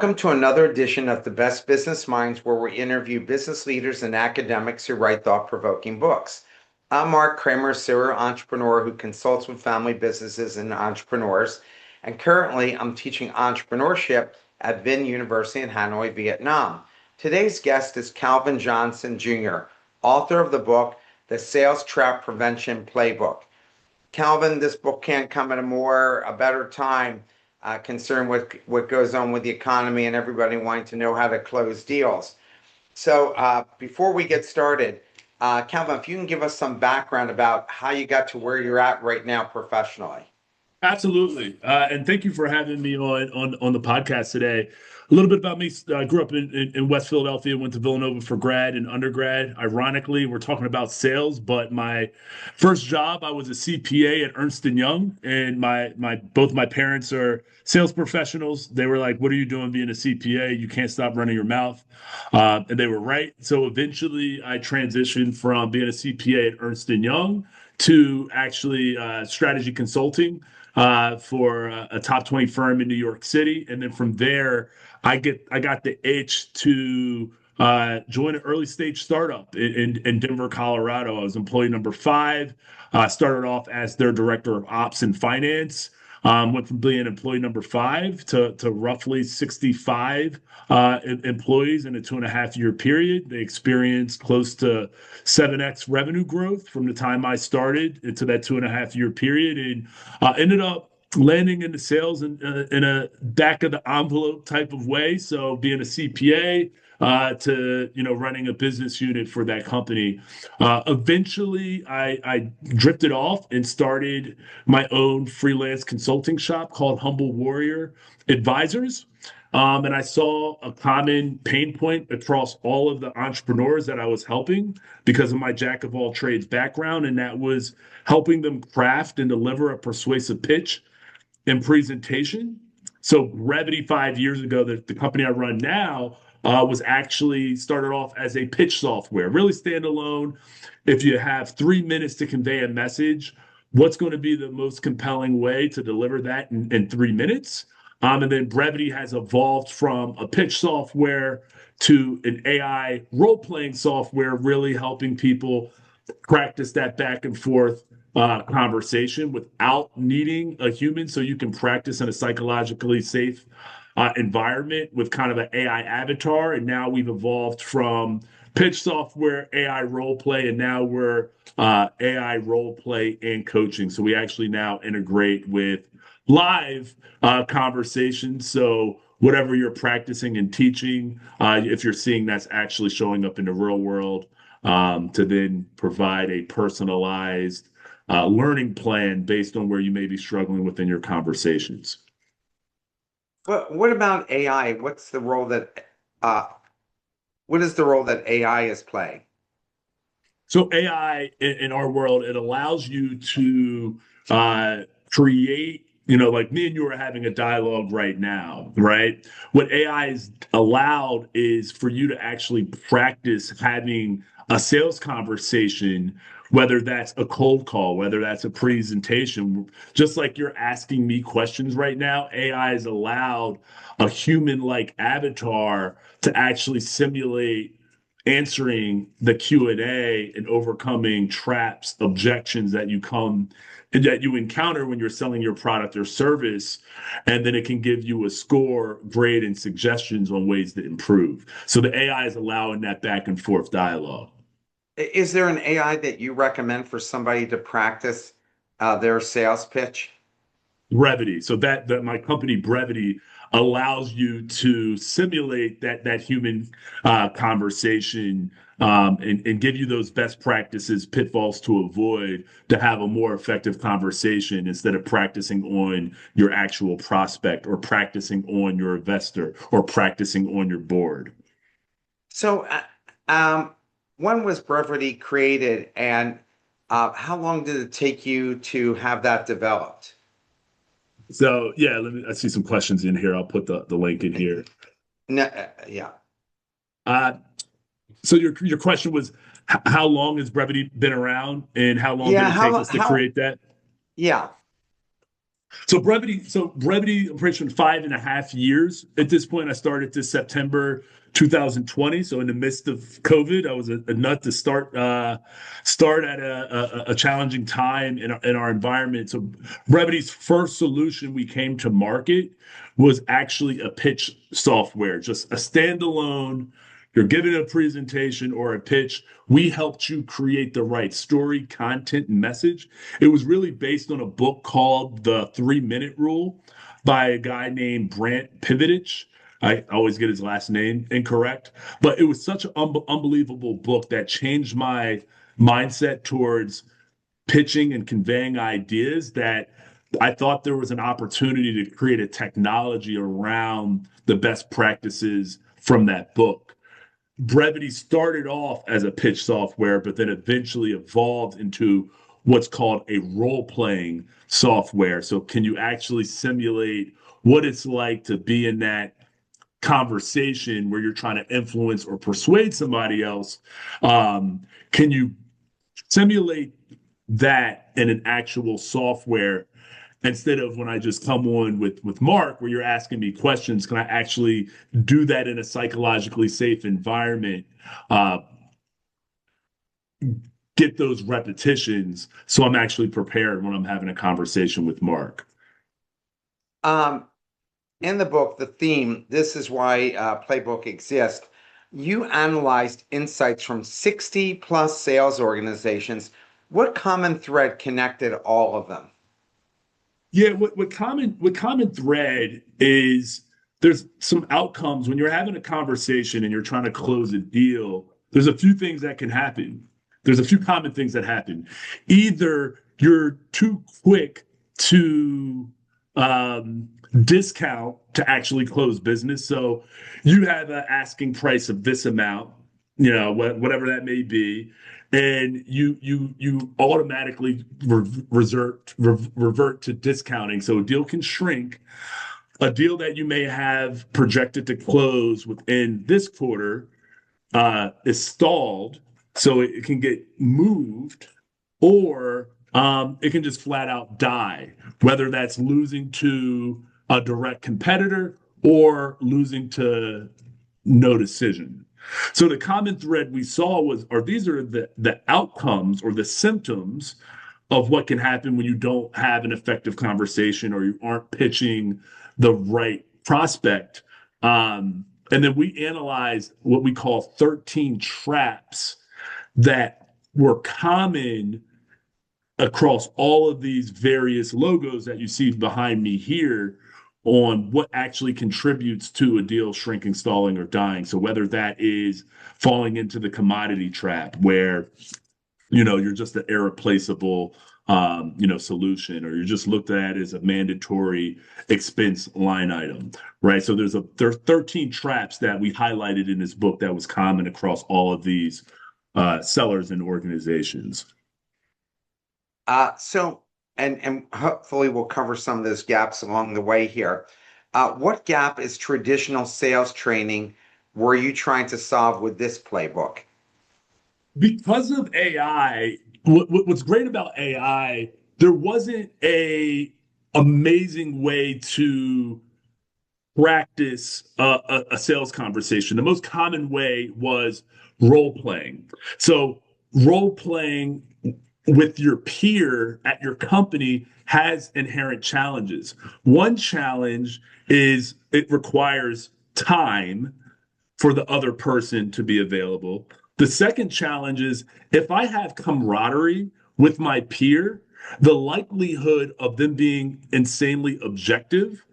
Welcome to another edition of The Best Business Minds, where we interview business leaders and academics who write thought-provoking books. I'm Marc Kramer, a serial entrepreneur who consults with family businesses and entrepreneurs, and currently I'm teaching entrepreneurship at Vinh University in Hanoi, Vietnam. Today's guest is Kelvin Johnson Jr., author of the book, The Sales Trap Prevention Playbook. Kelvin, this book can't come at a better time, concerned with what goes on with the economy and everybody wanting to know how to close deals. So before we get started, Kelvin, if you can give us some background about how you got to where you're at right now professionally. Absolutely. And thank you for having me on the podcast today. A little bit about me. I grew up in West Philadelphia, went to Villanova for grad and undergrad. Ironically, we're talking about sales, but my first job, I was a CPA at Ernst& Young, and both my parents are sales professionals. They were like, "What are you doing being a CPA? You can't stop running your mouth." And they were right. So eventually I transitioned from being a CPA at Ernst& Young to actually strategy consulting for a top 20 firm in New York City. And then from there, I got the itch to join an early stage startup in Denver, Colorado. I was employee number 5. Started off as their director of ops and finance. Went from being employee number 5 to roughly 65 employees in a 2.5 year period. They experienced close to 7x revenue growth from the time I started into that 2.5 year period, and ended up landing into sales in a back of the envelope type of way. So being a CPA to running a business unit for that company. Eventually, I drifted off and started my own freelance consulting shop called Humble Warrior Advisors. And I saw a common pain point across all of the entrepreneurs that I was helping because of my jack of all trades background, and that was helping them craft and deliver a persuasive pitch and presentation. So Revity 5 years ago, the company I run now, was actually started off as a pitch software, really standalone. If you have 3 minutes to convey a message, what's going to be the most compelling way to deliver that in 3 minutes? And then Brevity has evolved from a pitch software to an AI role-playing software, really helping people practice that back and forth conversation without needing a human, so you can practice in a psychologically safe environment with kind of an AI avatar. And now we've evolved from pitch software, AI role play, and now we're AI role play and coaching. So we actually now integrate with live conversations. So whatever you're practicing and teaching, if you're seeing that's actually showing up in the real world, to then provide a personalized learning plan based on where you may be struggling within your conversations. But what about AI? What is the role that AI is playing? So AI in our world, it allows you to create, like me and you are having a dialogue right now, right? What AI is allowed is for you to actually practice having a sales conversation, whether that's a cold call, whether that's a presentation. Just like you're asking me questions right now, AI has allowed a human-like avatar to actually simulate answering the Q&A and overcoming traps, objections that you encounter when you're selling your product or service, and then it can give you a score, grade, and suggestions on ways to improve. So the AI is allowing that back and forth dialogue. Is there an AI that you recommend for somebody to practice their sales pitch? Brevity. So that my company Brevity allows you to simulate that human conversation, and give you those best practices, pitfalls to avoid to have a more effective conversation instead of practicing on your actual prospect or practicing on your investor or practicing on your board. So, when was Brevity created, and how long did it take you to have that developed? So yeah, I see some questions in here. I'll put the link in here. No, yeah. Uh, so your question was how long has Brevity been around and how long did Yeah, it take us to create that? yeah. So brevity, I'm pretty sure 5.5 years at this point. I started this September 2020. So in the midst of COVID, I was a nut to start at a challenging time in our environment. So brevity's first solution we came to market was actually a pitch software, just a standalone. You're giving a presentation or a pitch. We helped you create the right story, content, and message. It was really based on a book called The 3 Minute Rule by a guy named Brant Pivotich. I always get his last name incorrect, but it was such an unbelievable book that changed my mindset towards pitching and conveying ideas that I thought there was an opportunity to create a technology around the best practices from that book. Brevity started off as a pitch software, but then eventually evolved into what's called a role playing software. So, can you actually simulate what it's like to be in that conversation where you're trying to influence or persuade somebody else? Can you simulate that in an actual software instead of when I just come on with Marc, where you're asking me questions? Can I actually do that in a psychologically safe environment? Uh, get those repetitions so I'm actually prepared when I'm having a conversation with Marc. Um, in the book, the theme, this is why Playbook exists. You analyzed insights from 60 plus sales organizations. What common thread connected all of them? Yeah, what common thread is there's some outcomes when you're having a conversation and you're trying to close a deal. There's a few things that can happen. There's a few common things that happen. Either you're too quick to um, discount to actually close business. So you have an asking price of this amount, whatever that may be, and you automatically revert to discounting. So a deal can shrink. A deal that you may have projected to close within this quarter is stalled, so it can get moved, or it can just flat out die, whether that's losing to a direct competitor or losing to no decision. So the common thread we saw was, or these are the outcomes or the symptoms of what can happen when you don't have an effective conversation or you aren't pitching the right prospect. And then we analyzed what we call 13 traps that were common across all of these various logos that you see behind me here on what actually contributes to a deal shrinking, stalling, or dying. So whether that is falling into the commodity trap where you're just an irreplaceable solution, or you're just looked at as a mandatory expense line item, right? So there's 13 traps that we highlighted in this book that was common across all of these sellers and organizations. So, and hopefully we'll cover some of those gaps along the way here. What gap is traditional sales training were you trying to solve with this playbook? Because of AI, what's great about AI, there wasn't a amazing way to practice a sales conversation. The most common way was role playing. So role playing with your peer at your company has inherent challenges. One challenge is it requires time for the other person to be available. The second challenge is if I have camaraderie with my peer, the likelihood of them being insanely objective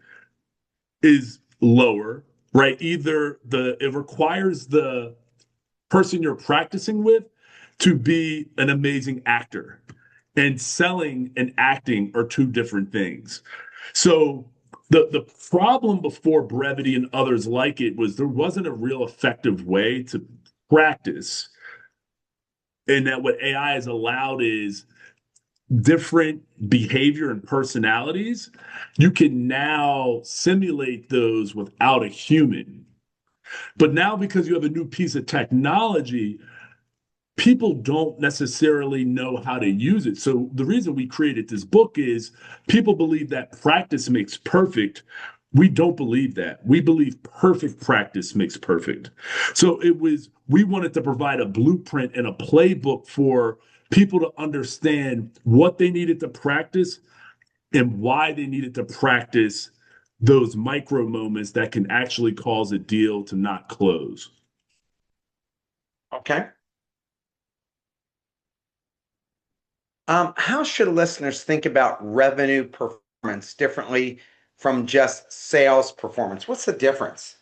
is lower, right? Either it requires the person you're practicing with to be an amazing actor, and selling and acting are two different things. So the problem before brevity and others like it was there wasn't a real effective way to practice, and that what AI has allowed is different behavior and personalities. You can now simulate those without a human. But now, because you have a new piece of technology, people don't necessarily know how to use it. So the reason we created this book is people believe that practice makes perfect. We don't believe that. We believe perfect practice makes perfect. So we wanted to provide a blueprint and a playbook for people to understand what they needed to practice and why they needed to practice those micro moments that can actually cause a deal to not close. Okay. How should listeners think about revenue performance differently from just sales performance? What's the difference?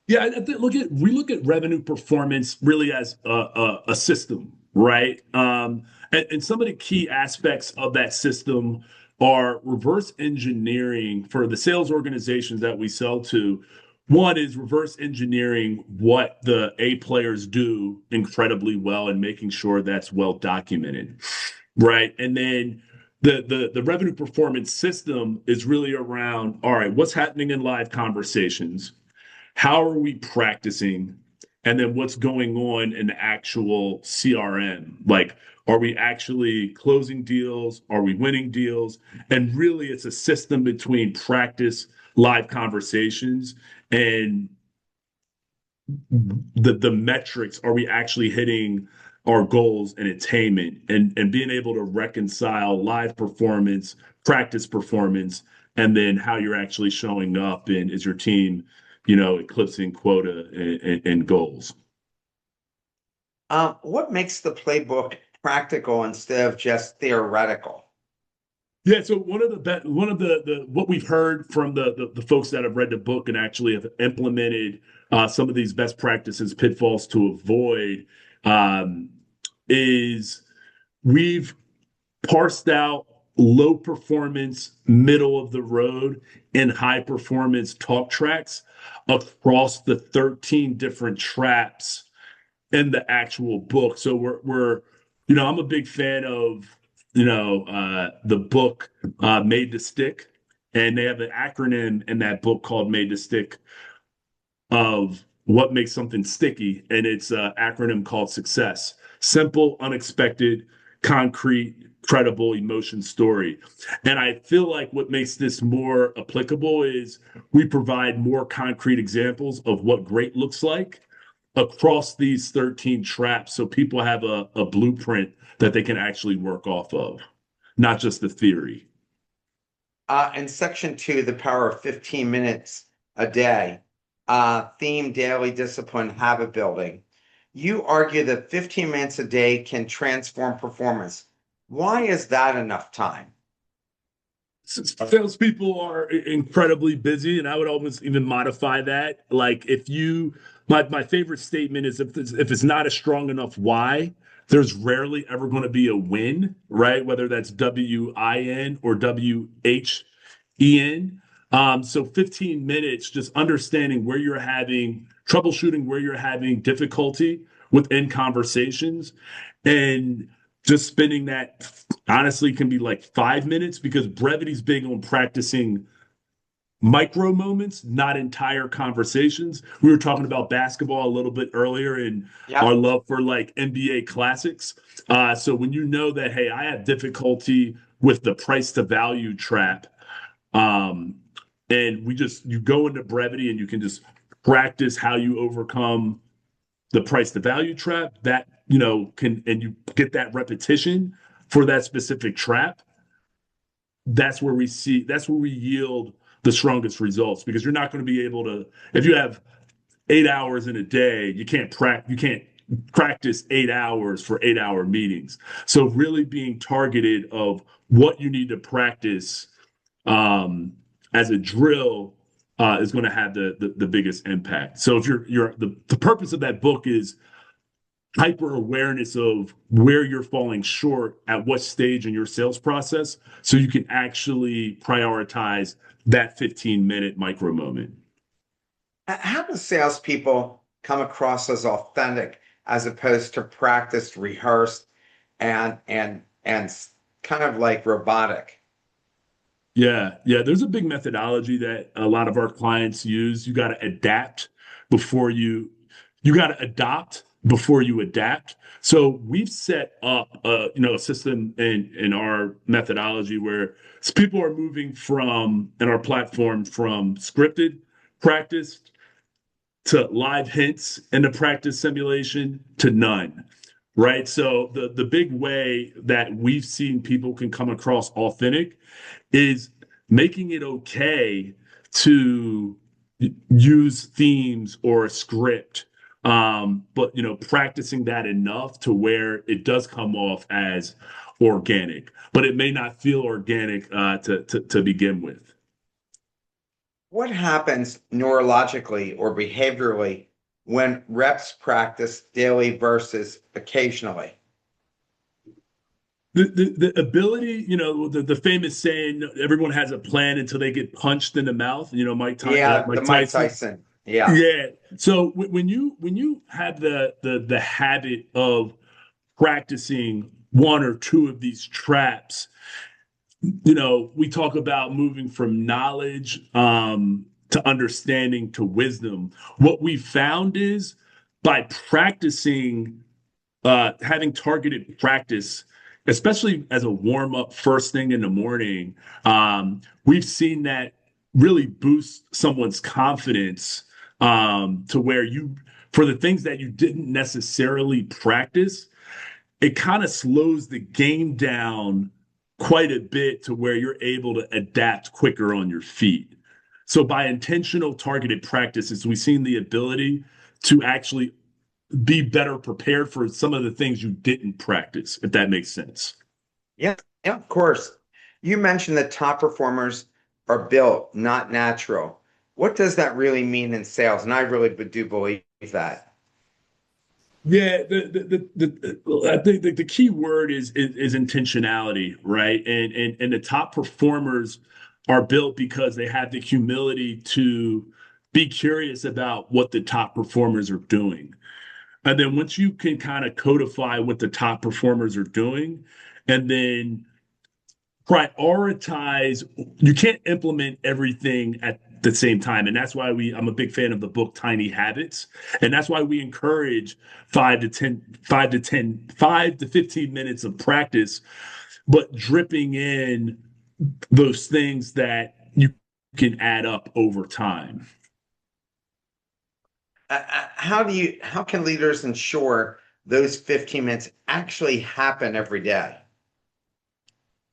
Yeah, we look at revenue performance really as a system, right? And some of the key aspects of that system are reverse engineering for the sales organizations that we sell to. One is reverse engineering what the A players do incredibly well and making sure that's well documented, right? And then the revenue performance system is really around, all right, what's happening in live conversations? How are we practicing? And then what's going on in the actual CRM? Like, are we actually closing deals? Are we winning deals? And really, it's a system between practice, live conversations, and the metrics. Are we actually hitting our goals and attainment and being able to reconcile live performance, practice performance, and then how you're actually showing up and is your team, eclipsing quota and goals. What makes the playbook practical instead of just theoretical? Yeah, so one of the what we've heard from the folks that have read the book and actually have implemented some of these best practices, pitfalls to avoid, um, is we've parsed out low performance, middle of the road, and high performance talk tracks across the 13 different traps in the actual book. So I'm a big fan of, the book Made to Stick, and they have an acronym in that book called Made to Stick of what makes something sticky, and it's an acronym called SUCCESS: simple, unexpected, concrete, credible emotion story. And I feel like what makes this more applicable is we provide more concrete examples of what great looks like across these 13 traps so people have a blueprint that they can actually work off of, not just the theory. In section two, the power of 15 minutes a day, theme daily discipline habit building. You argue that 15 minutes a day can transform performance. Why is that enough time? Salespeople are incredibly busy, and I would almost even modify that. Like my favorite statement is if it's not a strong enough why, there's rarely ever going to be a win, right? Whether that's WIN or WHEN. So 15 minutes, just understanding where you're having troubleshooting, where you're having difficulty within conversations, and just spending that honestly can be like 5 minutes because brevity's big on practicing micro moments, not entire conversations. We were talking about basketball a little bit earlier and Yeah. our love for like NBA classics. So when you know that, hey, I have difficulty with the price to value trap, um, and you go into brevity and you can just practice how you overcome the price to value trap that can, and you get that repetition for that specific trap. That's where we yield the strongest results, because you're not going to be able to, if you have 8 hours in a day, you can't practice 8 hours for 8 hour meetings. So really being targeted of what you need to practice um, as a drill is going to have the biggest impact. So if the purpose of that book is hyper awareness of where you're falling short at what stage in your sales process so you can actually prioritize that 15-minute micro moment. How do salespeople come across as authentic as opposed to practiced, rehearsed, and kind of like robotic? Yeah, there's a big methodology that a lot of our clients use. You got to adapt before you got to adopt before you adapt. So we've set up a system in our methodology where people are moving from in our platform from scripted practice to live hints in the practice simulation to none. Right. So the big way that we've seen people can come across authentic is making it okay to use themes or a script, but practicing that enough to where it does come off as organic, but it may not feel organic to begin with. What happens neurologically or behaviorally when reps practice daily versus occasionally? The ability, the famous saying, everyone has a plan until they get punched in the mouth. Yeah, the Mike Mike Tyson. Tyson. Yeah. Yeah. So when you have the habit of practicing one or two of these traps, we talk about moving from knowledge to understanding to wisdom. What we found is by practicing, having targeted practice, especially as a warm up first thing in the morning, we've seen that really boost someone's confidence to where for the things that you didn't necessarily practice, it kind of slows the game down quite a bit to where you're able to adapt quicker on your feet. So by intentional targeted practices, we've seen the ability to actually be better prepared for some of the things you didn't practice, if that makes sense. Yeah, yeah, of course. You mentioned that top performers are built, not natural. What does that really mean in sales? And I really do believe that. Yeah, I think the key word is intentionality, right? And the top performers are built because they have the humility to be curious about what the top performers are doing. And then once you can kind of codify what the top performers are doing, and then prioritize, you can't implement everything at the same time. And that's why I'm a big fan of the book Tiny Habits. And that's why we encourage 5 to 15 minutes of practice, but dripping in those things that you can add up over time. How can leaders ensure those 15 minutes actually happen every day?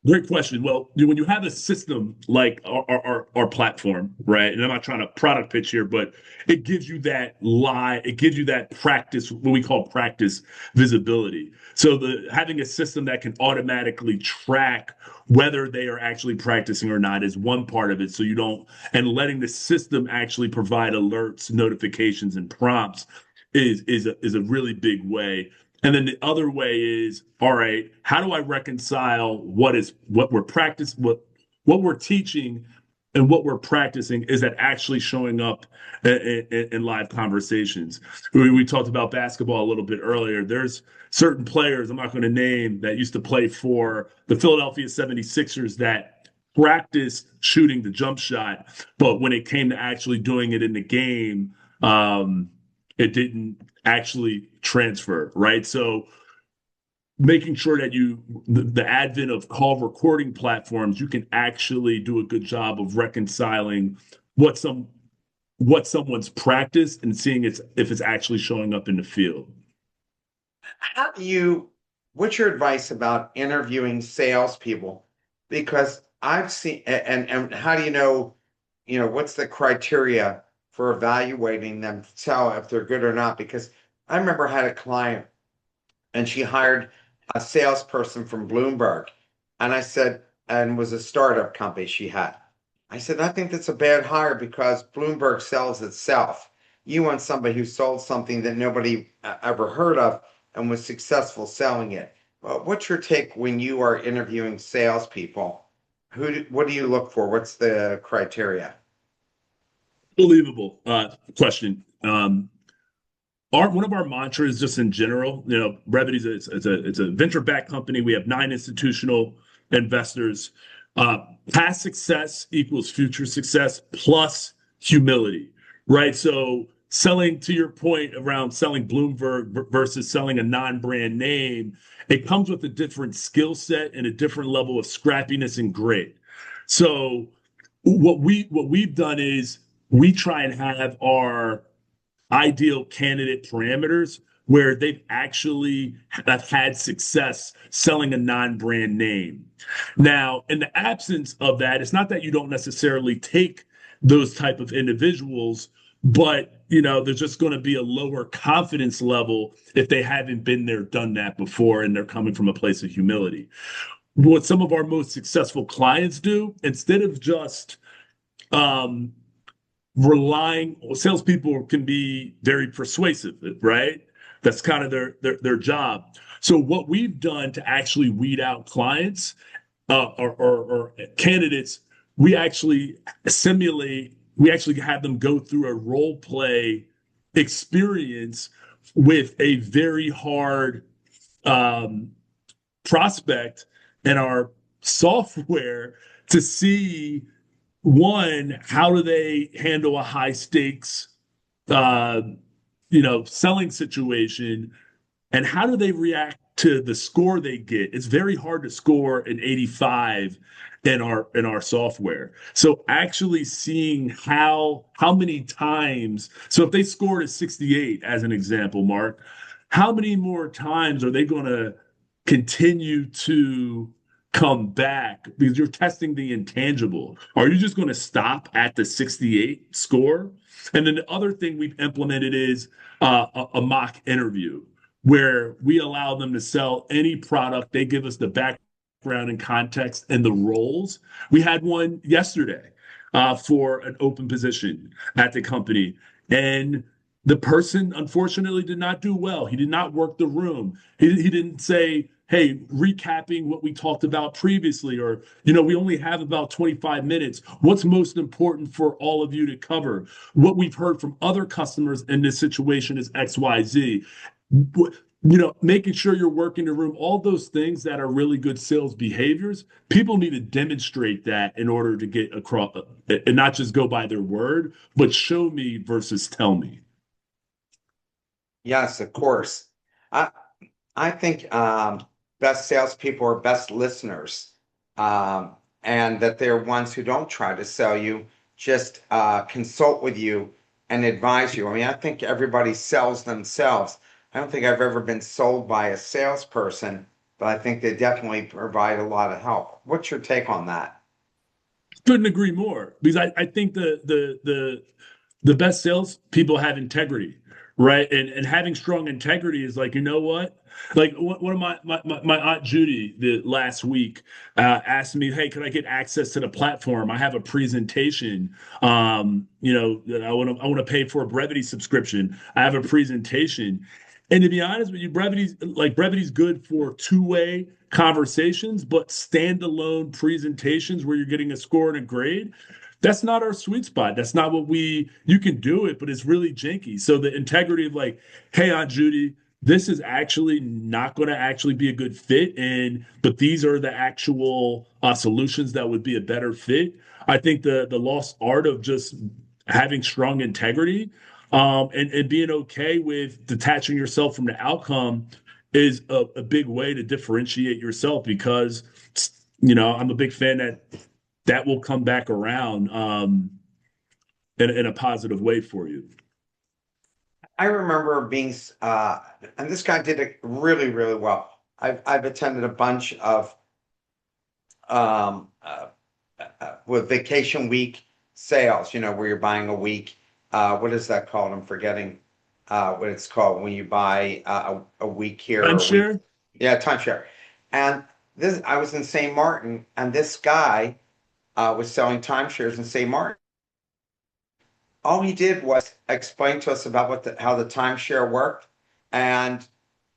Great question. Well, when you have a system like our platform, right? And I'm not trying to product pitch here, but it gives you that practice, what we call practice visibility. So having a system that can automatically track whether they are actually practicing or not is one part of it. So and letting the system actually provide alerts, notifications, and prompts is a really big way. And then the other way is, all right, how do I reconcile what we're practicing, what we're teaching and what we're practicing? Is that actually showing up in live conversations? We talked about basketball a little bit earlier. There's certain players, I'm not going to name, that used to play for the Philadelphia 76ers that practiced shooting the jump shot, but when it came to actually doing it in the game, it didn't actually transfer, right? So making sure that the advent of call recording platforms, you can actually do a good job of reconciling what someone's practiced and seeing if it's actually showing up in the field. How do you, what's your advice about interviewing salespeople? Because I've seen, and how do what's the criteria for evaluating them to tell if they're good or not? Because I remember I had a client and she hired a salesperson from Bloomberg. And I said, and was a startup company she had. I said, I think that's a bad hire because Bloomberg sells itself. You want somebody who sold something that nobody ever heard of and was successful selling it. Well, what's your take when you are interviewing salespeople? What do you look for? What's the criteria? Believable question. One of our mantras, just in general, Brevity it's a venture-backed company. We have 9 institutional investors. Past success equals future success plus humility, right? So selling, to your point around selling Bloomberg versus selling a non-brand name, it comes with a different skill set and a different level of scrappiness and grit. So what we've done is we try and have our ideal candidate parameters where they've actually have had success selling a non-brand name. Now, in the absence of that, it's not that you don't necessarily take those type of individuals, but there's just going to be a lower confidence level if they haven't been there, done that before, and they're coming from a place of humility. What some of our most successful clients do, instead of just um, relying, salespeople can be very persuasive, right? That's kind of their job. So what we've done to actually weed out clients or candidates, we actually we actually have them go through a role play experience with a very hard um, prospect in our software to see, one, how do they handle a high stakes, uh, selling situation, and how do they react to the score they get? It's very hard to score an 85 in our software. So actually seeing how many times, so if they scored a 68 as an example, Mark, how many more times are they going to continue to come back, because you're testing the intangible? Are you just going to stop at the 68 score? And then the other thing we've implemented is a mock interview where we allow them to sell any product. They give us the background and context and the roles. We had one yesterday for an open position at the company, and the person unfortunately did not do well. He did not work the room. He didn't say, hey, recapping what we talked about previously, or, we only have about 25 minutes. What's most important for all of you to cover? What we've heard from other customers in this situation is XYZ. Making sure you're working the room, all those things that are really good sales behaviors. People need to demonstrate that in order to get across, and not just go by their word, but show me versus tell me. Yes, of course. I I think best salespeople are best listeners, and that they're ones who don't try to sell you, just consult with you and advise you. I mean, I think everybody sells themselves. I don't think I've ever been sold by a salesperson, but I think they definitely provide a lot of help. What's your take on that? Couldn't agree more, because I think the best sales people have integrity, right? And having strong integrity is like, what? Like one of my Aunt Judy the last week asked me, hey, could I get access to the platform? I have a presentation. That I want to pay for a brevity subscription. I have a presentation. And to be honest with you, brevity's good for two-way conversations, but standalone presentations where you're getting a score and a grade, that's not our sweet spot. That's not you can do it, but it's really janky. So the integrity of like, hey, Aunt Judy, this is actually not going to actually be a good fit. But these are the actual solutions that would be a better fit. I think the lost art of just having strong integrity, and being okay with detaching yourself from the outcome is a big way to differentiate yourself, because, I'm a big fan that will come back around in a positive way for you. I remember and this guy did it really, really well. I've attended a bunch of um, uh, with vacation week sales, where you're buying a week. What is that called? I'm forgetting what it's called when you buy a week here or a week. Timeshare? Yeah, timeshare. And I was in St. Martin, and this guy was selling timeshares in St. Martin. All he did was explain to us about how the timeshare worked, and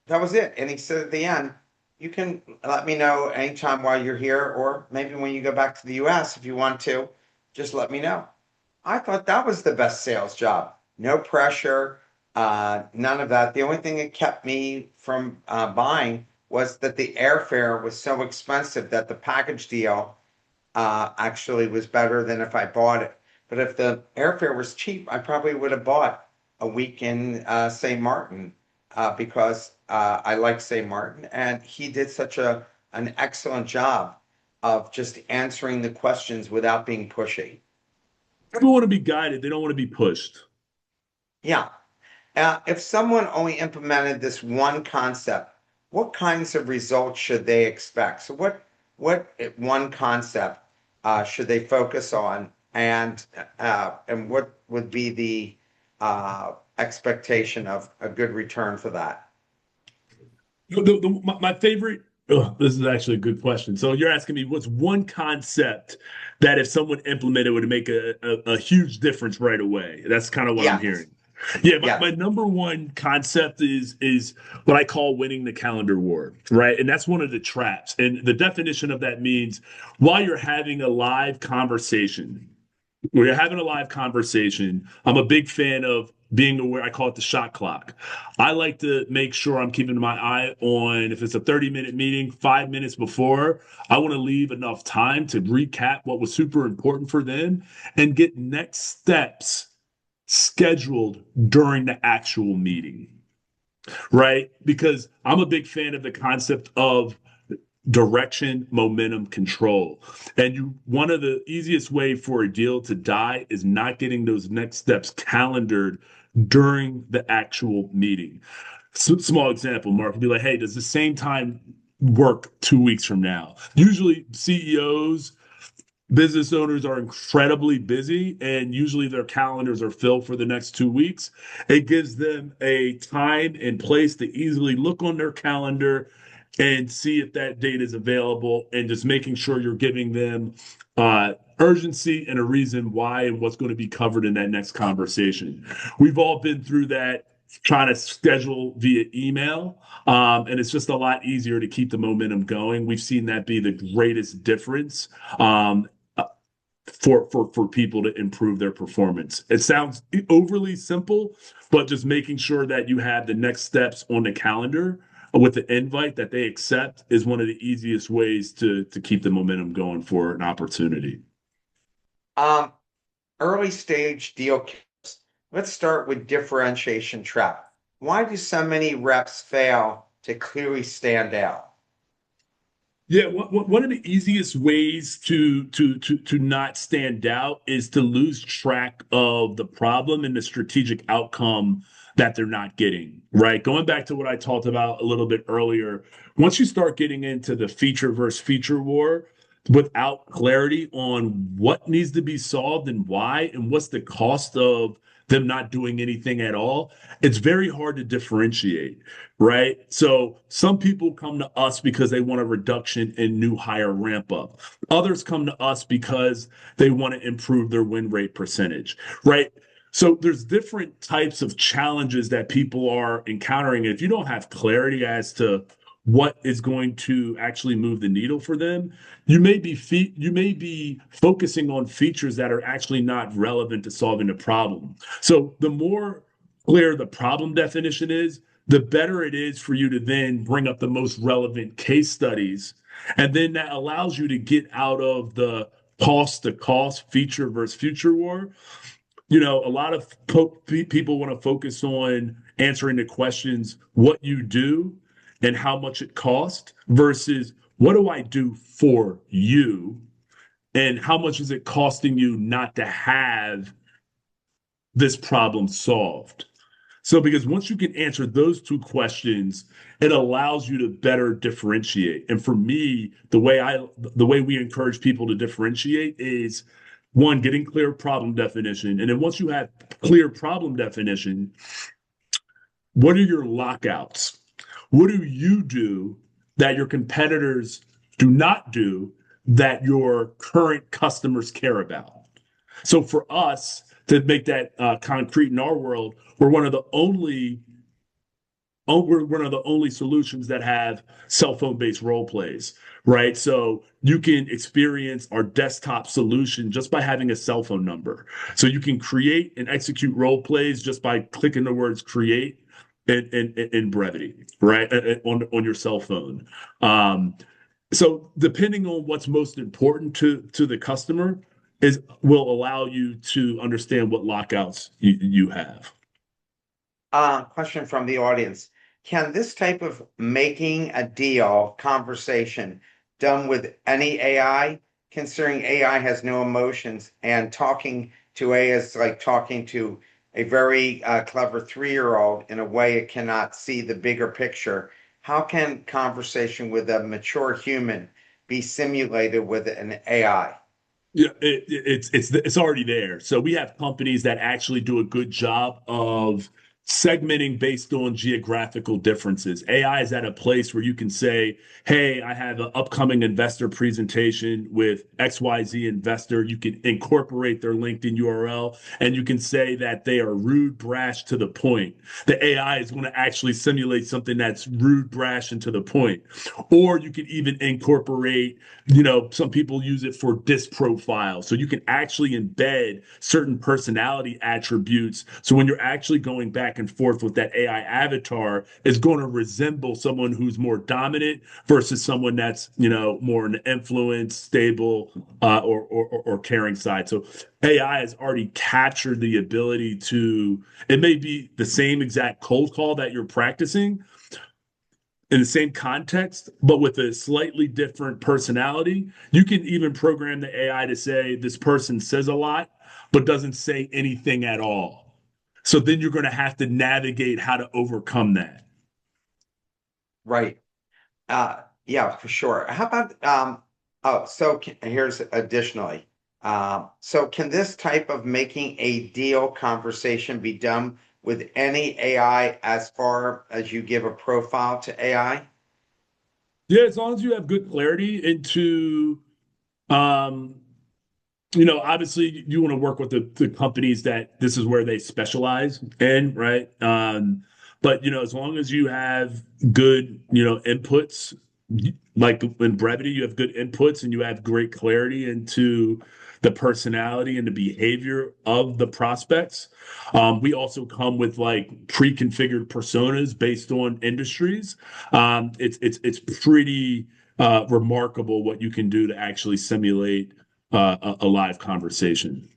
that was it. And he said at the end, you can let me know anytime while you're here, or maybe when you go back to the US if you want to, just let me know. I thought that was the best sales job. No pressure, none of that. The only thing that kept me from buying was that the airfare was so expensive that the package deal actually was better than if I bought it. But if the airfare was cheap, I probably would have bought a week in St. Martin because I like St. Martin, and he did such an excellent job of just answering the questions without being pushy. People want to be guided, they don't want to be pushed. Yeah. If someone only implemented this one concept, what kinds of results should they expect? So what one concept should they focus on, and what would be the expectation of a good return for that? My favorite. Oh, this is actually a good question. So you're asking me what's one concept that if someone implemented would make a huge difference right away? That's kind of what I'm Yeah, hearing. Yeah, yeah. my number one concept is what I call winning the calendar war, right? And that's one of the traps. And the definition of that means while you're having a live conversation, when you're having a live conversation, I'm a big fan of being aware. I call it the shot clock. I like to make sure I'm keeping my eye on if it's a 30-minute meeting, 5 minutes before, I want to leave enough time to recap what was super important for them and get next steps scheduled during the actual meeting, right? Because I'm a big fan of the concept of direction, momentum, control. And one of the easiest way for a deal to die is not getting those next steps calendared during the actual meeting. Small example, Mark would be like, hey, does the same time work 2 weeks from now? Usually CEOs, business owners are incredibly busy and usually their calendars are filled for the next 2 weeks. It gives them a time and place to easily look on their calendar and see if that date is available and just making sure you're giving them urgency and a reason why and what's going to be covered in that next conversation. We've all been through that trying to schedule via email. And it's just a lot easier to keep the momentum going. We've seen that be the greatest difference for people to improve their performance. It sounds overly simple, but just making sure that you have the next steps on the calendar with the invite that they accept is one of the easiest ways to keep the momentum going for an opportunity. Um, Early stage deal killers. Let's start with differentiation trap. Why do so many reps fail to clearly stand out? Yeah, one of the easiest ways to not stand out is to lose track of the problem and the strategic outcome that they're not getting, right? Going back to what I talked about a little bit earlier, once you start getting into the feature versus feature war without clarity on what needs to be solved and why and what's the cost of them not doing anything at all, it's very hard to differentiate, right? So some people come to us because they want a reduction in new hire ramp up. Others come to us because they want to improve their win rate percentage, right? So there's different types of challenges that people are encountering. And if you don't have clarity as to what is going to actually move the needle for them, you may be focusing on features that are actually not relevant to solving the problem. So the more clear the problem definition is, the better it is for you to then bring up the most relevant case studies. And then that allows you to get out of the cost to cost feature versus future war. A lot of people want to focus on answering the questions, what you do and how much it costs versus what do I do for you and how much is it costing you not to have this problem solved. So, because once you can answer those two questions, it allows you to better differentiate. And for me, the way we encourage people to differentiate is one, getting clear problem definition. And then once you have clear problem definition, what are your lockouts? What do you do that your competitors do not do that your current customers care about? So for us to make that concrete in our world, we're one of the only solutions that have cell phone based role plays, right? So you can experience our desktop solution just by having a cell phone number. So you can create and execute role plays just by clicking the words create in brevity, right? On your cell phone. So depending on what's most important to the customer will allow you to understand what lockouts you have. Question from the audience. Can this type of making a deal conversation done with any AI, considering AI has no emotions and talking to AI is like talking to a very clever 3-year-old in a way it cannot see the bigger picture? How can conversation with a mature human be simulated with an AI? Yeah, it's already there. So we have companies that actually do a good job of segmenting based on geographical differences. AI is at a place where you can say, "Hey, I have an upcoming investor presentation with XYZ investor." You can incorporate their LinkedIn URL and you can say that they are rude, brash, to the point. The AI is going to actually simulate something that's rude, brash, and to the point. Or you can even incorporate, some people use it for disc profile. So you can actually embed certain personality attributes. So when you're actually going back and forth with that AI avatar, it's going to resemble someone who's more dominant versus someone that's, more an influence, stable, or caring side. So AI has already captured the ability to, it may be the same exact cold call that you're practicing, in the same context, but with a slightly different personality. You can even program the AI to say this person says a lot, but doesn't say anything at all. So then you're going to have to navigate how to overcome that. Right. Yeah, for sure. How about here's additionally. So can this type of making a deal conversation be done with any AI as far as you give a profile to AI? Yeah, as long as you have good clarity into, um, obviously you want to work with the companies that this is where they specialize in, right? But as long as you have good, inputs, like in brevity, you have good inputs and you have great clarity into the personality and the behavior of the prospects. We also come with like pre-configured personas based on industries. It's pretty remarkable what you can do to actually simulate a live conversation.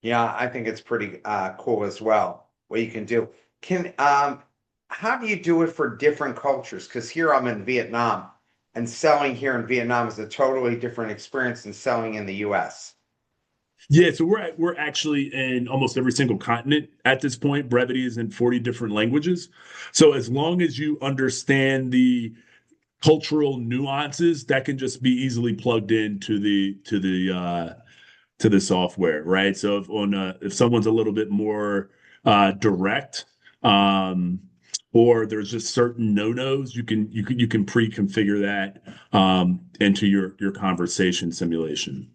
Yeah, I think it's pretty cool as well, what you can do. Can How do you do it for different cultures? Because here I'm in Vietnam, and selling here in Vietnam is a totally different experience than selling in the US. Yeah, so we're actually in almost every single continent at this point. Brevity is in 40 different languages. So as long as you understand the cultural nuances, that can just be easily plugged into the software, right? So if someone's a little bit more direct, um, or there's just certain no-nos, you can pre-configure that into your conversation simulation.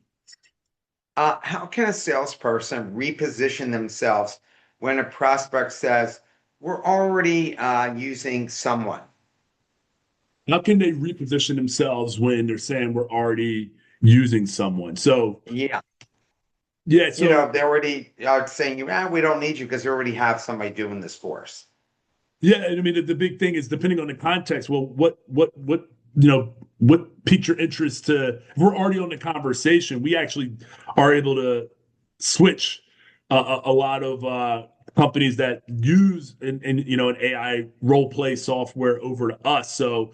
How can a salesperson reposition themselves when a prospect says, "We're already using someone"? How can they reposition themselves when they're saying we're already using someone? So Yeah, yeah, so they already are saying, we don't need you because we already have somebody doing this for us." yeah, I mean the big thing is depending on the context. Well, what piqued your interest to? If we're already on the conversation, we actually are able to switch a lot of companies that use an AI role play software over to us. So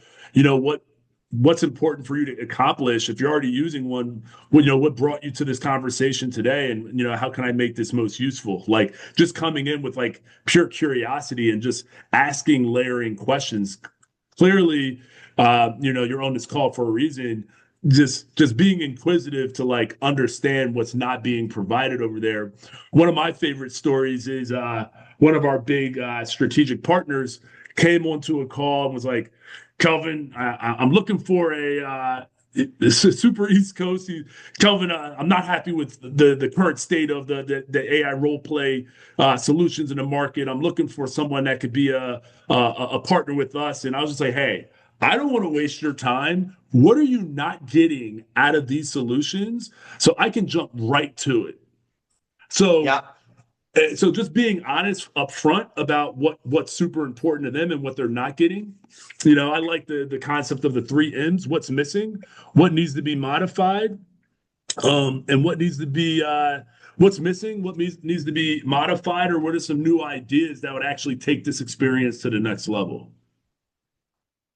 what's important for you to accomplish if you're already using one. What brought you to this conversation today, and how can I make this most useful? Like just coming in with like pure curiosity and just asking layering questions. Clearly, you're on this call for a reason. Just being inquisitive to like understand what's not being provided over there. One of my favorite stories is one of our big strategic partners came onto a call and was like, Kelvin, I'm looking for it's a super East Coast. Kelvin, I'm not happy with the current state of the AI role play solutions in the market. I'm looking for someone that could be a partner with us. And I was just like, hey, I don't want to waste your time. What are you not getting out of these solutions? So I can jump right to it. So Yeah. so just being honest up front about what's super important to them and what they're not getting. I like the concept of the three M's: what's missing, what needs to be modified, And what needs to be what's missing, needs to be modified, or what are some new ideas that would actually take this experience to the next level?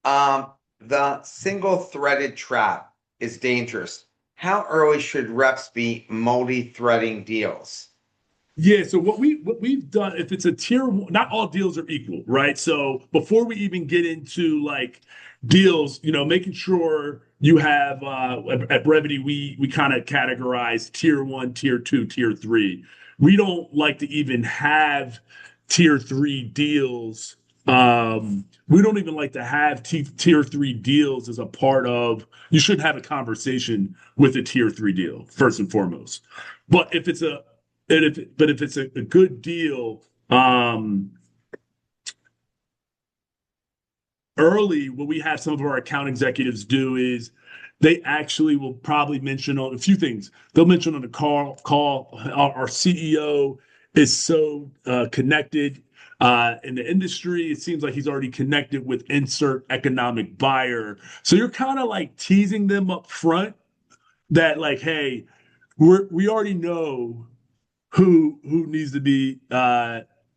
Um, the single-threaded trap is dangerous. How early should reps be multi-threading deals? Yeah, so what we've done, if it's a tier one, not all deals are equal, right? So before we even get into like deals, making sure you have at Brevity, we kind of categorize tier one, tier two, tier three. We don't like to even have tier three deals. We don't even like to have tier three deals as a part of. You should have a conversation with a tier three deal first and foremost. But if it's a but if it's a good deal, early, what we have some of our account executives do is they actually will probably mention on a few things. They'll mention on the call our CEO is so connected in the industry. It seems like he's already connected with insert economic buyer. So you're kind of like teasing them up front that like, hey, we already know who needs to be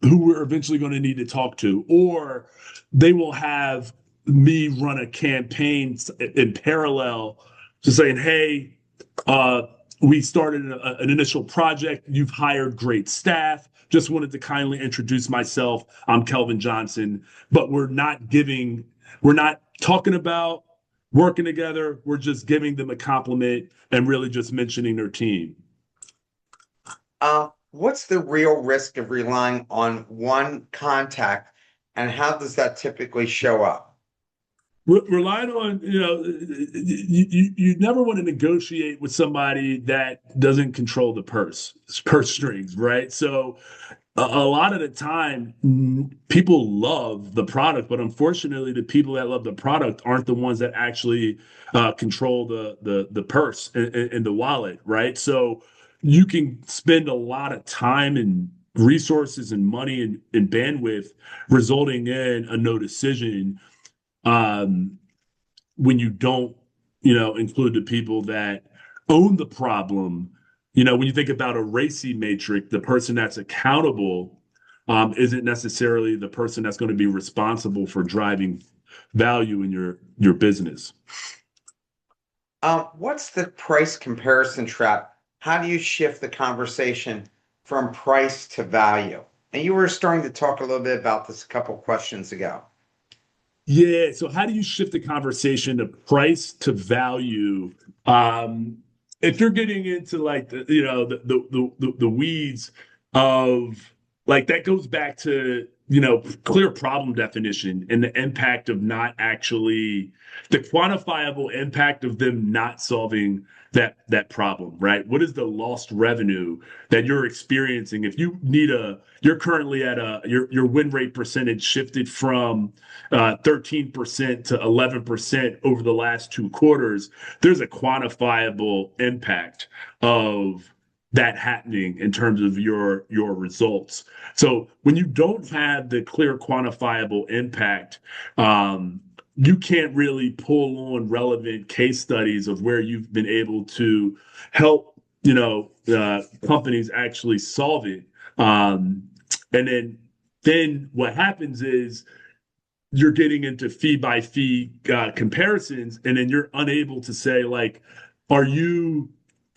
who we're eventually going to need to talk to, or they will have me run a campaign in parallel to saying, hey, uh, we started an initial project. You've hired great staff. Just wanted to kindly introduce myself. I'm Kelvin Johnson, but we're not talking about working together. We're just giving them a compliment and really just mentioning their team. What's the real risk of relying on one contact, and how does that typically show up? Relying on, you never want to negotiate with somebody that doesn't control the purse strings, right? So a lot of the time, people love the product, but unfortunately, the people that love the product aren't the ones that actually control the purse and the wallet, right? So you can spend a lot of time and resources and money and bandwidth resulting in a no decision, um, when you don't, include the people that own the problem. When you think about a racy matrix, the person that's accountable isn't necessarily the person that's going to be responsible for driving value in your business. What's the price comparison trap? How do you shift the conversation from price to value? And you were starting to talk a little bit about this a couple questions ago. Yeah. So how do you shift the conversation to price to value? If you're getting into like the weeds of like that goes back to clear problem definition and the impact of not actually the quantifiable impact of them not solving that problem, right? What is the lost revenue that you're experiencing if you're currently at your win rate percentage shifted from 13% to 11% over the last 2 quarters. There's a quantifiable impact of that happening in terms of your results. So when you don't have the clear quantifiable impact, you can't really pull on relevant case studies of where you've been able to help companies actually solve it. And then what happens is you're getting into fee by fee comparisons, and then you're unable to say like, are you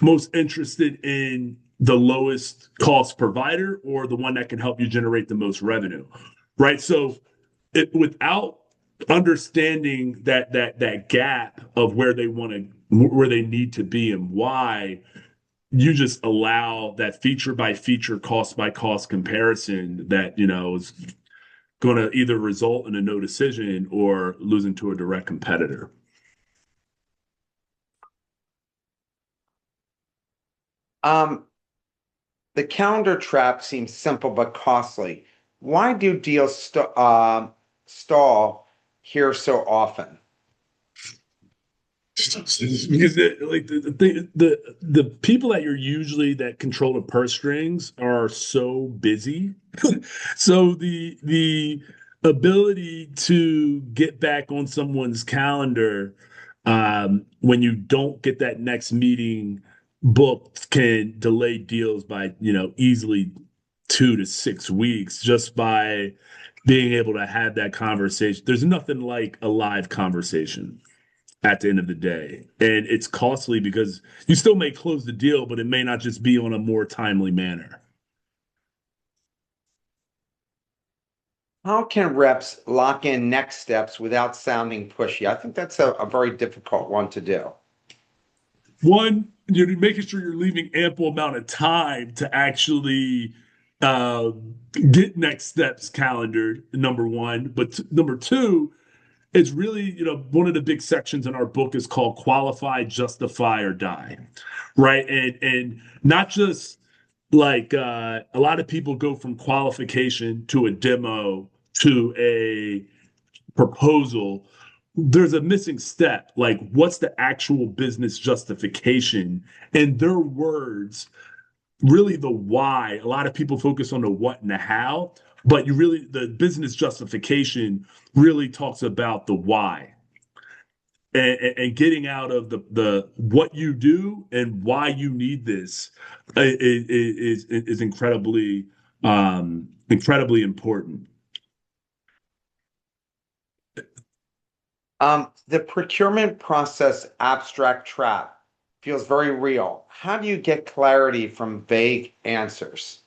most interested in the lowest cost provider or the one that can help you generate the most revenue, right? So without understanding that gap of where they need to be and why, you just allow that feature by feature, cost by cost comparison that is going to either result in a no decision or losing to a direct competitor. Um, the calendar trap seems simple but costly. Why do deals stall here so often? Because the people that you're usually that control the purse strings are so busy, so the ability to get back on someone's calendar when you don't get that next meeting books can delay deals by, easily 2 to 6 weeks just by being able to have that conversation. There's nothing like a live conversation at the end of the day. And it's costly because you still may close the deal, but it may not just be on a more timely manner. How can reps lock in next steps without sounding pushy? I think that's a very difficult one to do. One, you're making sure you're leaving ample amount of time to actually uh, get next steps calendared, number one. But number two, it's really, one of the big sections in our book is called qualify, justify, or die. Right. And not just like a lot of people go from qualification to a demo to a proposal. There's a missing step. Like, what's the actual business justification? In their words, really the why. A lot of people focus on the what and the how, but the business justification really talks about the why and getting out of the what you do and why you need this is incredibly important. The procurement process abstract trap feels very real. How do you get clarity from vague answers?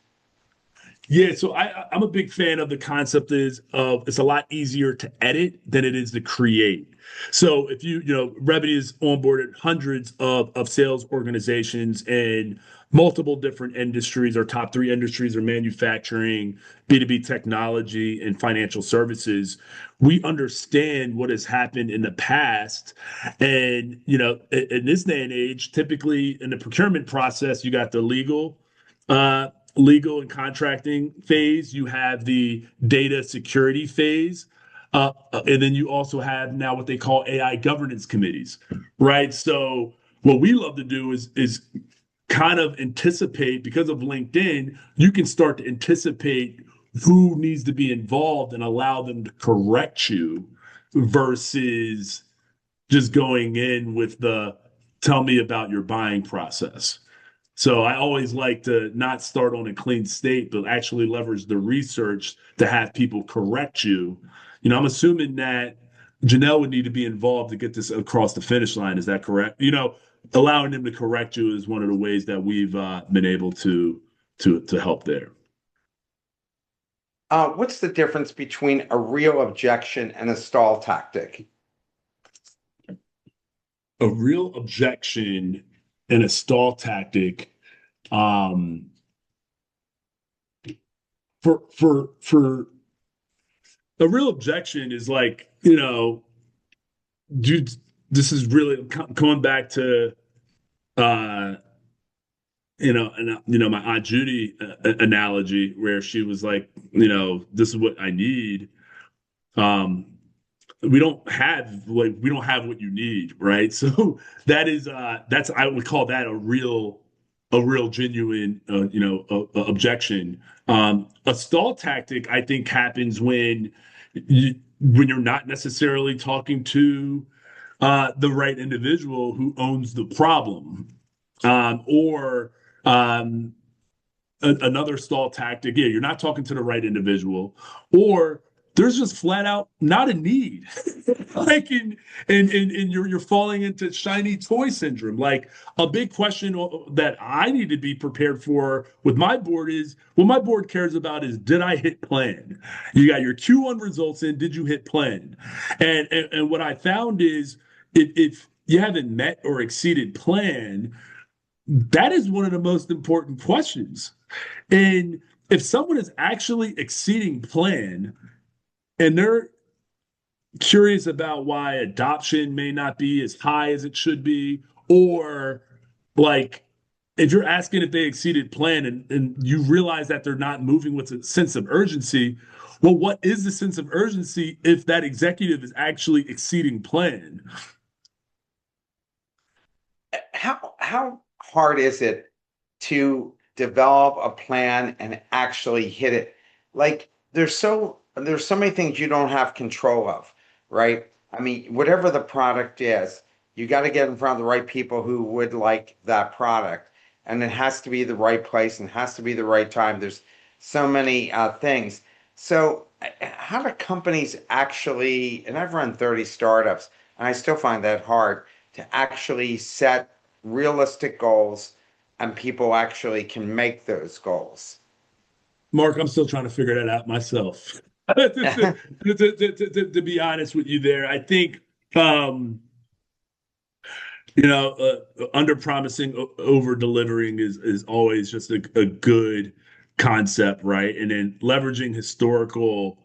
Yeah, so I'm a big fan of the concept is of it's a lot easier to edit than it is to create. So if Revity has onboarded hundreds of sales organizations in multiple different industries. Our top three industries are manufacturing, B2B technology, and financial services. We understand what has happened in the past. And, in this day and age, typically in the procurement process, you got the uh, legal and contracting phase, you have the data security phase, and then you also have now what they call AI governance committees, right? So what we love to do is kind of anticipate because of LinkedIn, you can start to anticipate who needs to be involved and allow them to correct you versus just going in with the tell me about your buying process. So I always like to not start on a clean state, but actually leverage the research to have people correct you. I'm assuming that Janelle would need to be involved to get this across the finish line. Is that correct? Allowing them to correct you is one of the ways that we've been able to help there. What's the difference between a real objection and a stall tactic? A real objection and a stall tactic. Um, for a real objection is like, dude, this is really going back to uh and my Aunt Judy analogy where she was like, this is what I need. Um, we don't have what you need, right? So that's I would call that a real genuine objection. A stall tactic I think happens when you're not necessarily talking to the right individual who owns the problem, or another stall tactic. Yeah, you're not talking to the right individual, or there's just flat out not a need. Like and you're falling into shiny toy syndrome. Like a big question that I need to be prepared for with my board is what my board cares about is did I hit plan? You got your Q1 results in, did you hit plan? And what I found is if you haven't met or exceeded plan, that is one of the most important questions. And if someone is actually exceeding plan and they're curious about why adoption may not be as high as it should be, or like if you're asking if they exceeded plan and you realize that they're not moving with a sense of urgency, well, what is the sense of urgency if that executive is actually exceeding plan? How hard is it to develop a plan and actually hit it? Like there's so many things you don't have control of, right? I mean, whatever the product is, You got to get in front of the right people who would like that product. And it has to be the right place and has to be the right time. There's so many things. So, how do companies actually, and I've run 30 startups, and I still find that hard to actually set realistic goals and people actually can make those goals. Mark, I'm still trying to figure that out myself. To be honest with you, there, I think um, under promising, over delivering is always just a good concept, right? And then leveraging historical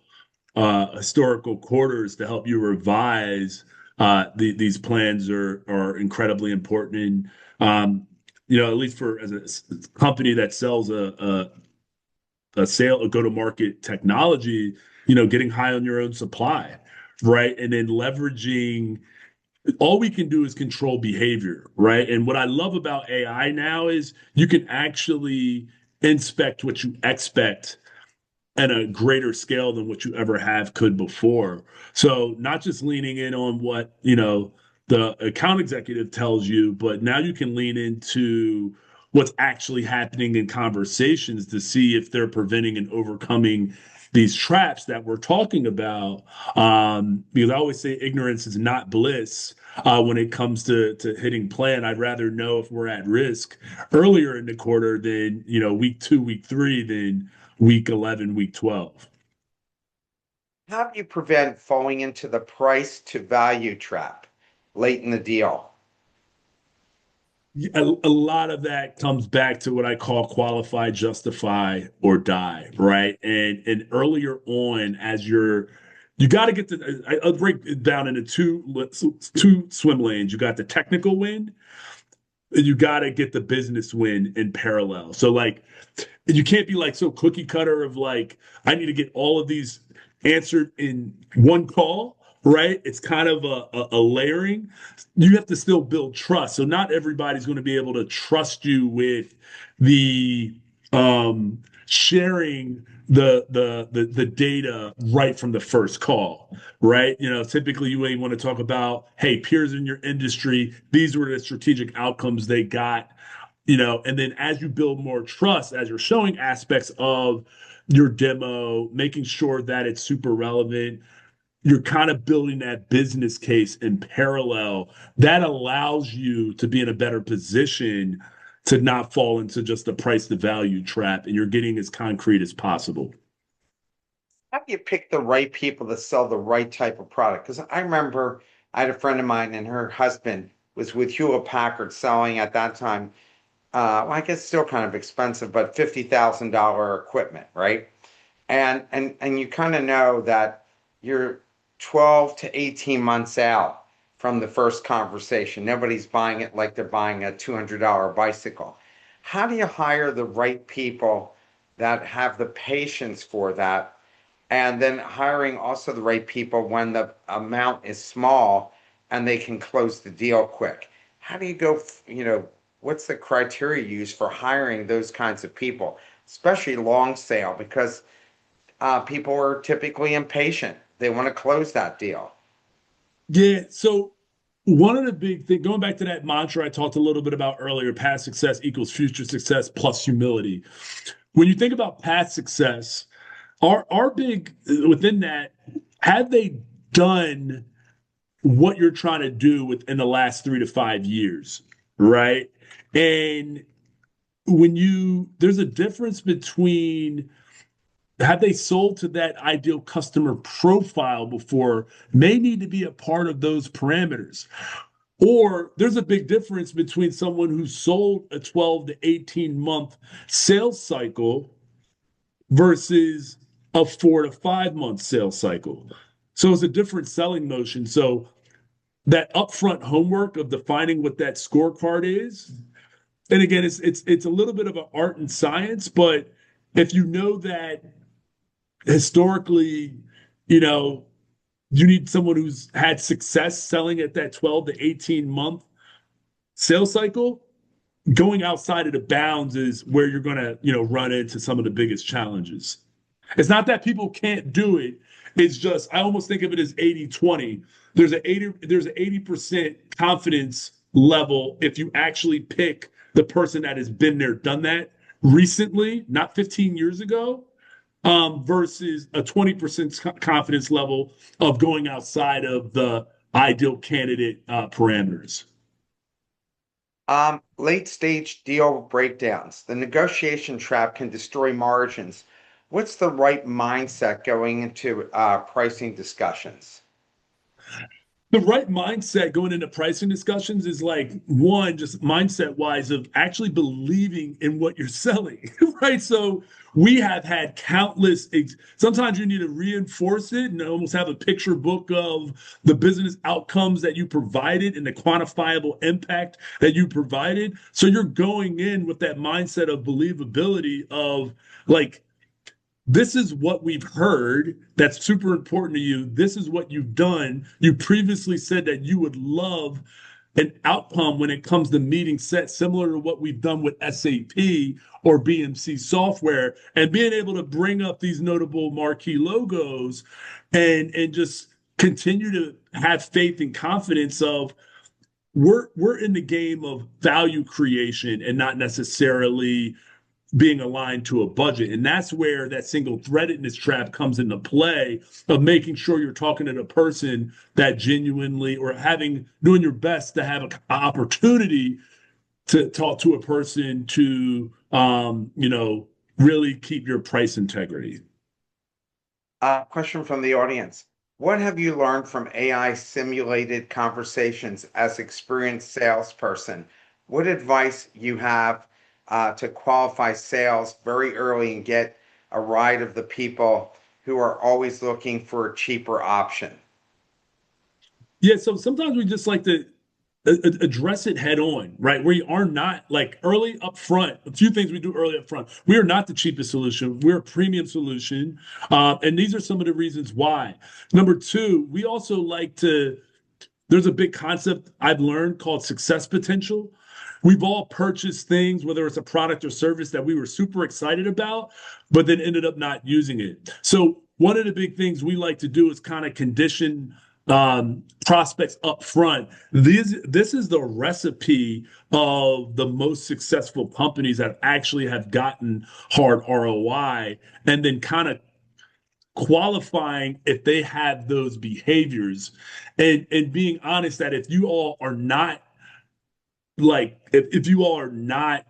quarters to help you revise these plans are incredibly important. And at least for as a company that sells a go-to-market technology, getting high on your own supply, right? And then leveraging all we can do is control behavior, right? And what I love about AI now is you can actually inspect what you expect at a greater scale than what you ever have could before. So not just leaning in on what, the account executive tells you, but now you can lean into what's actually happening in conversations to see if they're preventing and overcoming these traps that we're talking about. Because I always say ignorance is not bliss. When it comes to hitting plan, I'd rather know if we're at risk earlier in the quarter than week 2, week 3, than week 11, week 12. How do you prevent falling into the price to value trap late in the deal? A lot of that comes back to what I call qualify, justify, or die, right? And earlier on, you got to get the. I'll break it down into two swim lanes. You got the technical win, and you got to get the business win in parallel. So like, you can't be like so cookie cutter of like, I need to get all of these answered in one call, right? It's kind of a layering. You have to still build trust. So not everybody's going to be able to trust you with the sharing the data right from the first call, right? Typically you may want to talk about, hey, peers in your industry, these were the strategic outcomes they got, and then as you build more trust, as you're showing aspects of your demo, making sure that it's super relevant, you're kind of building that business case in parallel. That allows you to be in a better position to not fall into just the price to value trap, and you're getting as concrete as possible. How do you pick the right people to sell the right type of product? Because I remember I had a friend of mine and her husband was with Hewlett Packard selling at that time, well, I guess still kind of expensive, but $50,000 equipment, right? And you kind of know that you're 12 to 18 months out from the first conversation. Nobody's buying it like they're buying a $200 bicycle. How do you hire the right people that have the patience for that? And then hiring also the right people when the amount is small and they can close the deal quick. How do you go, what's the criteria you use for hiring those kinds of people, especially long sale? Because people are typically impatient. They want to close that deal. Yeah. So one of the big things, going back to that mantra I talked a little bit about earlier, past success equals future success plus humility. When you think about past success, our big within that, have they done what you're trying to do within the last 3 to 5 years, right? And there's a difference between have they sold to that ideal customer profile before may need to be a part of those parameters. Or there's a big difference between someone who sold a 12 to 18 month sales cycle versus a 4 to 5 month sales cycle. So it's a different selling motion. So that upfront homework of defining what that scorecard is, and again, it's a little bit of an art and science, but if you know that historically, you know, you need someone who's had success selling at that 12 to 18 month sales cycle, going outside of the bounds is where you're going to, run into some of the biggest challenges. It's not that people can't do it. It's just, I almost think of it as 80-20. There's an 80% confidence level if you actually pick the person that has been there, done that recently, not 15 years ago, versus a 20% confidence level of going outside of the ideal candidate parameters. Late stage deal breakdowns. The negotiation trap can destroy margins. What's the right mindset going into pricing discussions? The right mindset going into pricing discussions is like one, just mindset wise of actually believing in what you're selling, right? So we have had countless, sometimes you need to reinforce it and almost have a picture book of the business outcomes that you provided and the quantifiable impact that you provided. So you're going in with that mindset of believability of like, this is what we've heard that's super important to you. This is what you've done. You previously said that you would love an outcome when it comes to meeting set similar to what we've done with SAP or BMC software, and being able to bring up these notable marquee logos and just continue to have faith and confidence of we're in the game of value creation and not necessarily being aligned to a budget. And that's where that single threadedness trap comes into play of making sure you're talking to the person that genuinely or doing your best to have an opportunity to talk to a person to, really keep your price integrity. Question from the audience. What have you learned from AI simulated conversations as experienced salesperson? What advice you have to qualify sales very early and get a ride of the people who are always looking for a cheaper option? Yeah, so sometimes we just like to address it head on, right? We are not like early up front. A few things we do early up front. We are not the cheapest solution. We're a premium solution. And these are some of the reasons why. Number two, we also like to, there's a big concept I've learned called success potential. We've all purchased things, whether it's a product or service that we were super excited about, but then ended up not using it. So one of the big things we like to do is kind of condition prospects up front. This is the recipe of the most successful companies that actually have gotten hard ROI, and then kind of qualifying if they have those behaviors and being honest that if you all are not if you all are not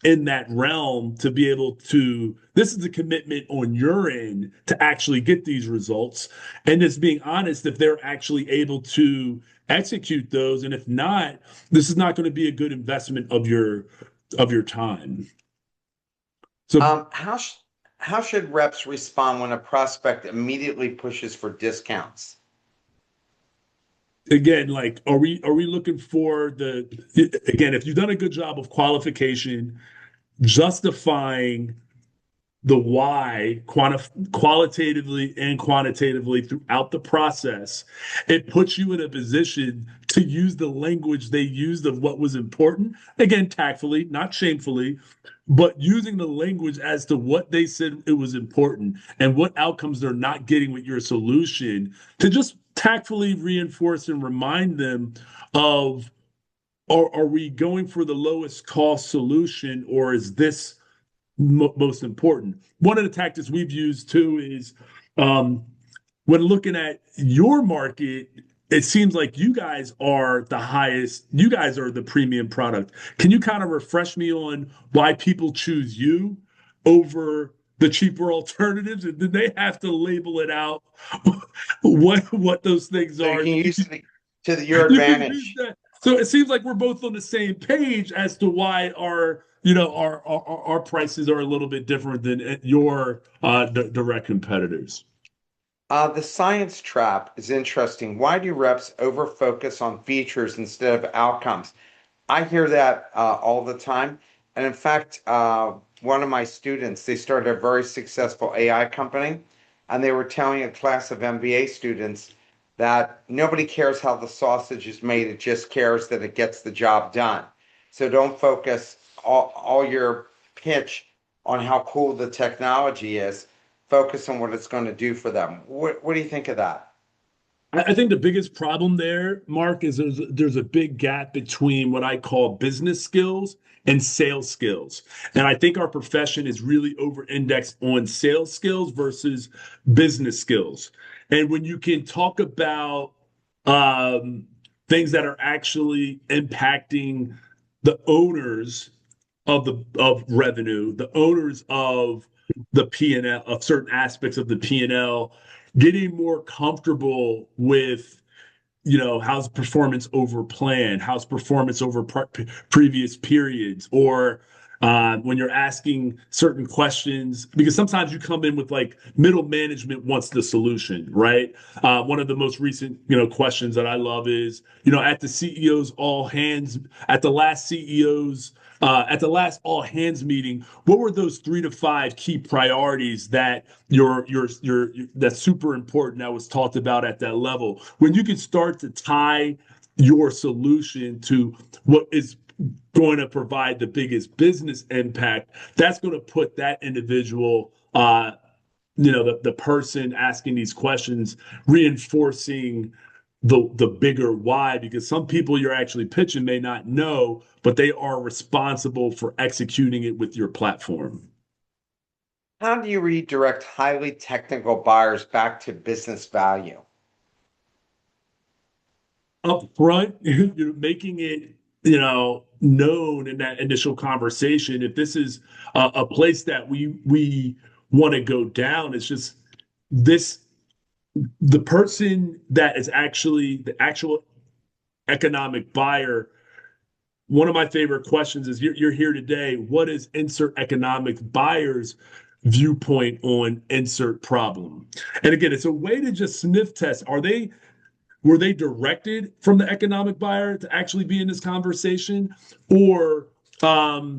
in that realm to be able to, this is a commitment on your end to actually get these results, and just being honest if they're actually able to execute those, and if not, this is not going to be a good investment of your time. So Um, how sh- how should reps respond when a prospect immediately pushes for discounts? again, like are we looking for the, again, if you've done a good job of qualification, justifying the why qualitatively and quantitatively throughout the process, it puts you in a position to use the language they used of what was important. Again, tactfully, not shamefully, but using the language as to what they said it was important and what outcomes they're not getting with your solution, to just tactfully reinforce and remind them of, are we going for the lowest cost solution, or is this most important? One of the tactics we've used too is, when looking at your market, it seems like you guys are the highest, you guys are the premium product. Can you kind of refresh me on why people choose you over the cheaper alternatives? And then they have to label it out what those things So you are. can use it to your You can use advantage. that. So it seems like we're both on the same page as to why our prices are a little bit different than your direct competitors. The science trap is interesting. Why do reps over focus on features instead of outcomes? I hear that all the time. And in fact, one of my students, they started a very successful AI company, and they were telling a class of MBA students that nobody cares how the sausage is made, it just cares that it gets the job done. So don't focus all your pitch on how cool the technology is. focus on what it's going to do for them. What do you think of that? I think the biggest problem there, Mark, is there's a big gap between what I call business skills and sales skills. And I think our profession is really over indexed on sales skills versus business skills. And when you can talk about um, things that are actually impacting the owners of revenue, the owners of the P&L, of certain aspects of the P&L, getting more comfortable with, how's performance over plan, how's performance over previous periods, or when you're asking certain questions, because sometimes you come in with like middle management wants the solution, right? One of the most recent, questions that I love is, at the CEO's all hands, at the last CEO's at the last all hands meeting, what were those 3 to 5 key priorities that that's super important that was talked about at that level? When you can start to tie your solution to what is going to provide the biggest business impact, that's going to put that individual, the person asking these questions, reinforcing the bigger why, because some people you're actually pitching may not know, but they are responsible for executing it with your platform. How do you redirect highly technical buyers back to business value? Up front, you're making it, known in that initial conversation. If this is a place that we want to go down, it's just this the person that is actually the actual economic buyer. One of my favorite questions is you're here today. What is insert economic buyer's viewpoint on insert problem? And again, it's a way to just sniff test. Were they directed from the economic buyer to actually be in this conversation, or are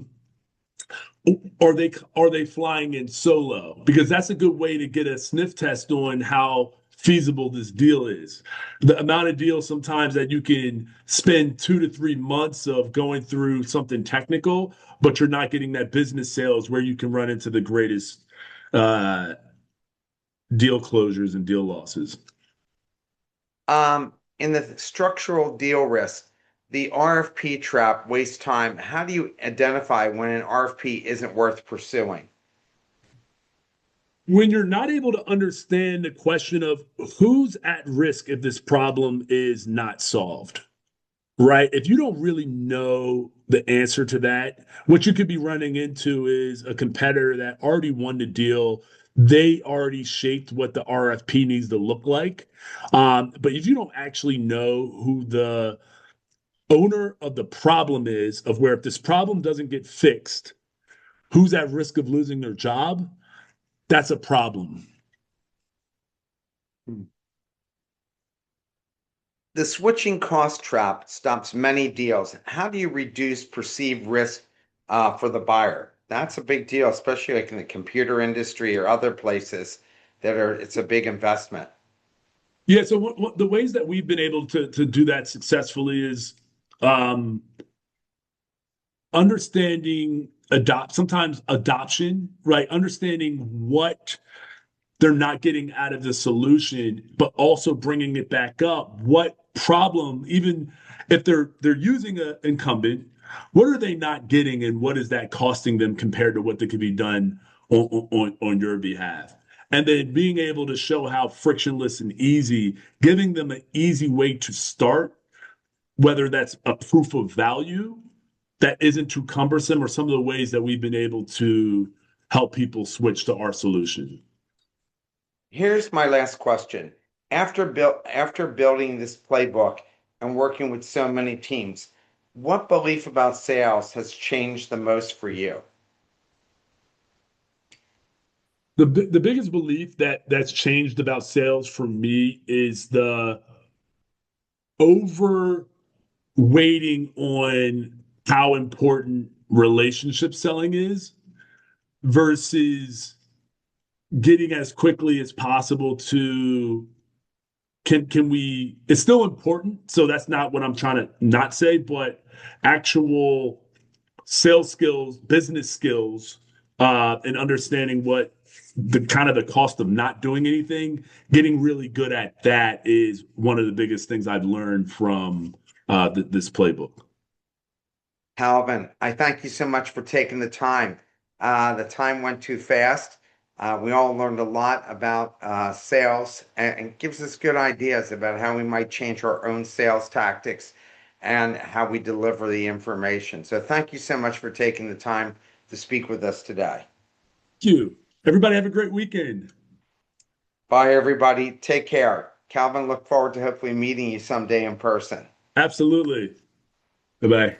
they flying in solo? Because that's a good way to get a sniff test on how feasible this deal is. The amount of deals sometimes that you can spend 2 to 3 months of going through something technical, but you're not getting that business sales where you can run into the greatest uh, deal closures and deal losses. In the structural deal risk, the RFP trap wastes time. How do you identify when an RFP isn't worth pursuing? When you're not able to understand the question of who's at risk if this problem is not solved, right? If you don't really know the answer to that, what you could be running into is a competitor that already won the deal. They already shaped what the RFP needs to look like. But if you don't actually know who the owner of the problem is, of where if this problem doesn't get fixed, who's at risk of losing their job, that's a problem. The switching cost trap stops many deals. How do you reduce perceived risk for the buyer? That's a big deal, especially like in the computer industry or other places it's a big investment. Yeah, so the ways that we've been able to do that successfully is um, understanding sometimes adoption, right? Understanding what they're not getting out of the solution, but also bringing it back up. What problem, even if they're using an incumbent, what are they not getting, and what is that costing them compared to what that could be done on your behalf? And then being able to show how frictionless and easy, giving them an easy way to start, whether that's a proof of value that isn't too cumbersome, or some of the ways that we've been able to help people switch to our solution. Here's my last question. After building this playbook and working with so many teams, what belief about sales has changed the most for you? The biggest belief that's changed about sales for me is the over waiting on how important relationship selling is versus getting as quickly as possible to can we, it's still important, so that's not what I'm trying to not say, but actual sales skills, business skills, and understanding what the kind of the cost of not doing anything, getting really good at that is one of the biggest things I've learned from this playbook. Calvin, I thank you so much for taking the time. The time went too fast. We all learned a lot about sales and gives us good ideas about how we might change our own sales tactics and how we deliver the information. So thank you so much for taking the time to speak with us today. Thank you. Everybody have a great weekend. Bye, everybody. Take care. Calvin, look forward to hopefully meeting you someday in person. Absolutely. Bye-bye.